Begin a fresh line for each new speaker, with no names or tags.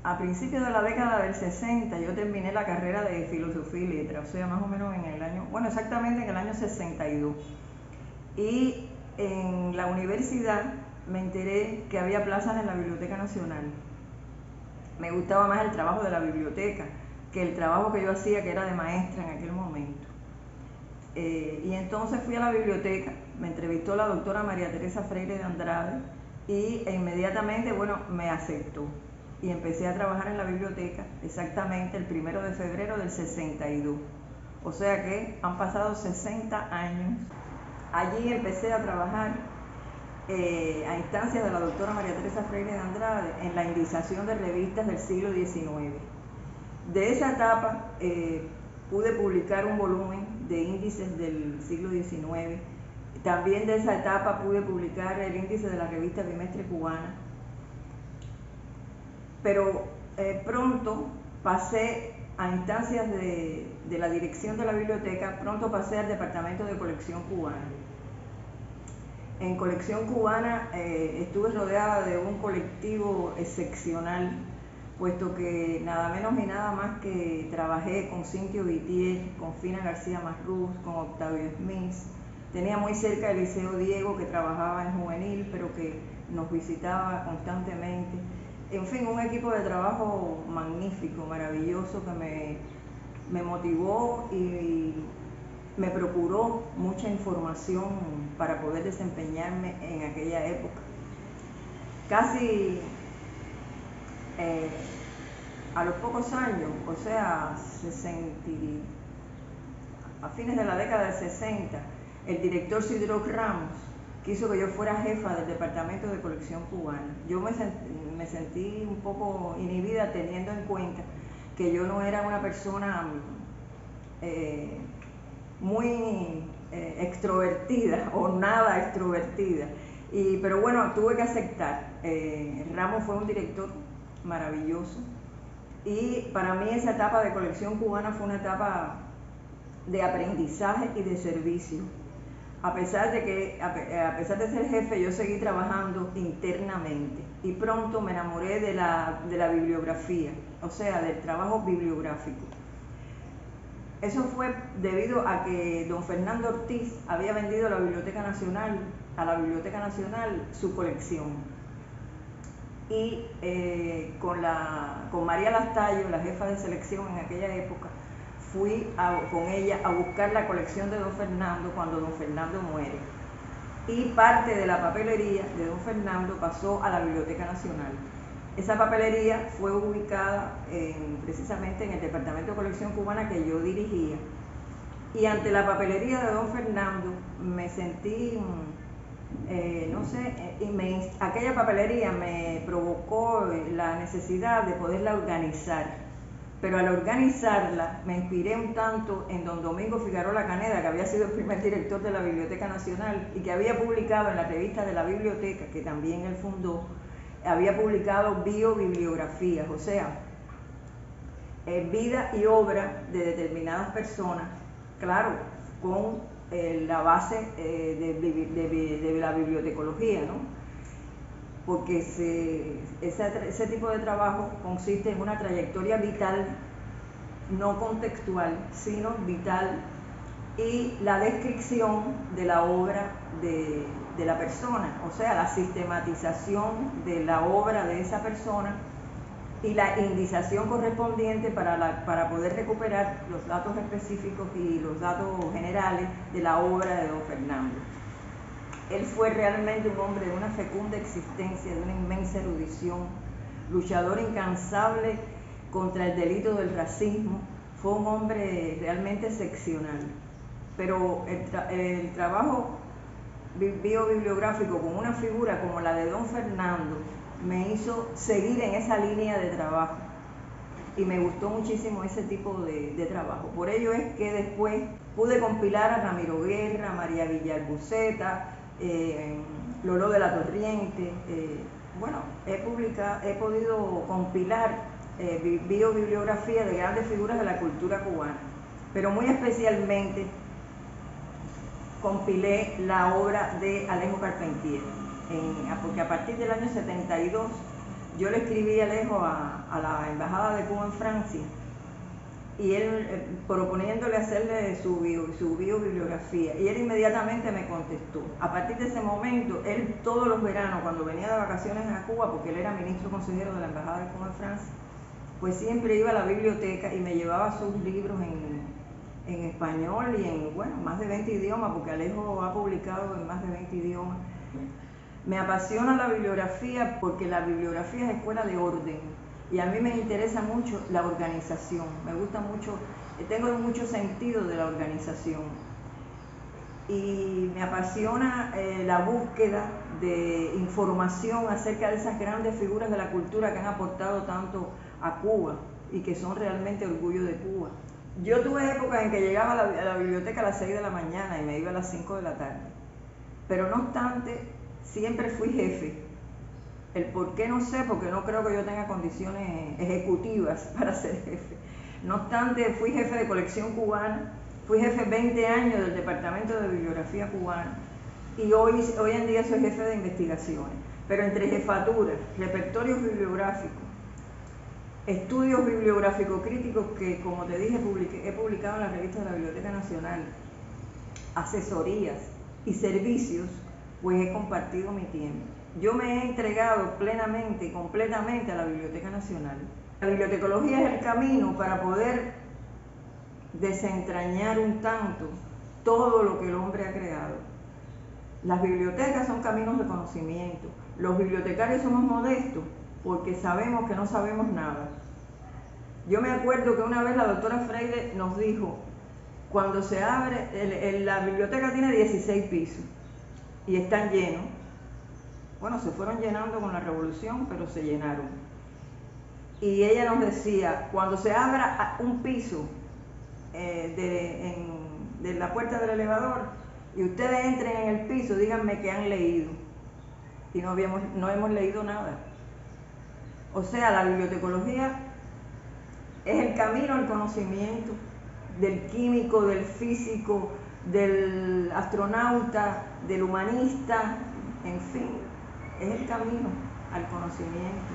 A principios de la década del 60 yo terminé la carrera de Filosofía y Letras, o sea, más o menos en el año, bueno, exactamente en el año 62. Y en la universidad me enteré que había plazas en la Biblioteca Nacional. Me gustaba más el trabajo de la biblioteca que el trabajo que yo hacía, que era de maestra en aquel momento. Y entonces fui a la biblioteca, me entrevistó la doctora María Teresa Freire de Andrade e inmediatamente, bueno, me aceptó. Y empecé a trabajar en la biblioteca exactamente el 1 de febrero del 62. O sea que han pasado 60 años. Allí empecé a trabajar a instancias de la doctora María Teresa Freire de Andrade en la indización de revistas del siglo XIX. De esa etapa pude publicar un volumen de índices del siglo XIX. También de esa etapa pude publicar el índice de la revista Bimestre Cubana. Pero pronto pasé a instancias de la dirección de la biblioteca, pronto pasé al departamento de colección cubana. En colección cubana estuve rodeada de un colectivo excepcional, puesto que nada menos ni nada más que trabajé con Cintio Vitier, con Fina García Marrús, con Octavio Smith. Tenía muy cerca el Liceo Diego, que trabajaba en juvenil, pero que nos visitaba constantemente. En fin, un equipo de trabajo magnífico, maravilloso, que me motivó y me procuró mucha información para poder desempeñarme en aquella época. Casi a los pocos años, o sea, a fines de la década del 60, el director Sidroc Ramos quiso que yo fuera jefa del departamento de colección cubana. Yo me sentí un poco inhibida, teniendo en cuenta que yo no era una persona muy extrovertida o nada extrovertida, pero bueno, tuve que aceptar. Ramos fue un director maravilloso y para mí esa etapa de colección cubana fue una etapa de aprendizaje y de servicio. A pesar de ser jefe, yo seguí trabajando internamente y pronto me enamoré de la bibliografía, o sea, del trabajo bibliográfico. Eso fue debido a que don Fernando Ortiz había vendido a la Biblioteca Nacional su colección. Y con María Lastallo, la jefa de selección en aquella época, fui con ella a buscar la colección de don Fernando cuando don Fernando muere. Y parte de la papelería de don Fernando pasó a la Biblioteca Nacional. Esa papelería fue ubicada precisamente en el departamento de colección cubana que yo dirigía. Y ante la papelería de don Fernando me sentí, no sé, aquella papelería me provocó la necesidad de poderla organizar. Pero al organizarla me inspiré un tanto en don Domingo Figueroa Caneda, que había sido el primer director de la Biblioteca Nacional y que había publicado en la revista de la biblioteca, que también él fundó, había publicado biobibliografías, o sea, vida y obra de determinadas personas, claro, con la base de la bibliotecología, ¿no? Porque ese tipo de trabajo consiste en una trayectoria vital, no contextual, sino vital, y la descripción de la obra de la persona, o sea, la sistematización de la obra de esa persona y la indización correspondiente para poder recuperar los datos específicos y los datos generales de la obra de don Fernando. Él fue realmente un hombre de una fecunda existencia, de una inmensa erudición, luchador incansable contra el delito del racismo. Fue un hombre realmente excepcional. Pero el trabajo biobibliográfico con una figura como la de don Fernando me hizo seguir en esa línea de trabajo y me gustó muchísimo ese tipo de trabajo. Por ello es que después pude compilar a Ramiro Guerra, María Villar Buceta, Lolo de la Torriente. Bueno, he podido compilar biobibliografía de grandes figuras de la cultura cubana, pero muy especialmente compilé la obra de Alejo Carpentier, porque a partir del año 72 yo le escribí a Alejo a la Embajada de Cuba en Francia, y él proponiéndole hacerle su biobibliografía, y él inmediatamente me contestó. A partir de ese momento, él todos los veranos, cuando venía de vacaciones a Cuba, porque él era ministro consejero de la Embajada de Cuba en Francia, pues siempre iba a la biblioteca y me llevaba sus libros en español y en, bueno, más de 20 idiomas, porque Alejo ha publicado en más de 20 idiomas. Me apasiona la bibliografía porque la bibliografía es escuela de orden. Y a mí me interesa mucho la organización, me gusta mucho, tengo mucho sentido de la organización. Y me apasiona la búsqueda de información acerca de esas grandes figuras de la cultura que han aportado tanto a Cuba y que son realmente orgullo de Cuba. Yo tuve épocas en que llegaba a la biblioteca a las 6 de la mañana y me iba a las 5 de la tarde. Pero no obstante, siempre fui jefe. El por qué no sé, porque no creo que yo tenga condiciones ejecutivas para ser jefe. No obstante, fui jefe de colección cubana, fui jefe 20 años del Departamento de Bibliografía Cubana y hoy en día soy jefe de investigaciones. Pero entre jefaturas, repertorios bibliográficos, estudios bibliográficos críticos que, como te dije, he publicado en la revista de la Biblioteca Nacional, asesorías y servicios, pues he compartido mi tiempo. Yo me he entregado plenamente y completamente a la Biblioteca Nacional. La bibliotecología es el camino para poder desentrañar un tanto todo lo que el hombre ha creado. Las bibliotecas son caminos de conocimiento. Los bibliotecarios somos modestos porque sabemos que no sabemos nada. Yo me acuerdo que una vez la doctora Freire nos dijo, cuando se abre, la biblioteca tiene 16 pisos y están llenos. Bueno, se fueron llenando con la revolución, pero se llenaron. Y ella nos decía, cuando se abra un piso de la puerta del elevador y ustedes entren en el piso, díganme que han leído. Y no hemos leído nada. O sea, la bibliotecología es el camino al conocimiento del químico, del físico, del astronauta, del humanista, en fin, es el camino al conocimiento.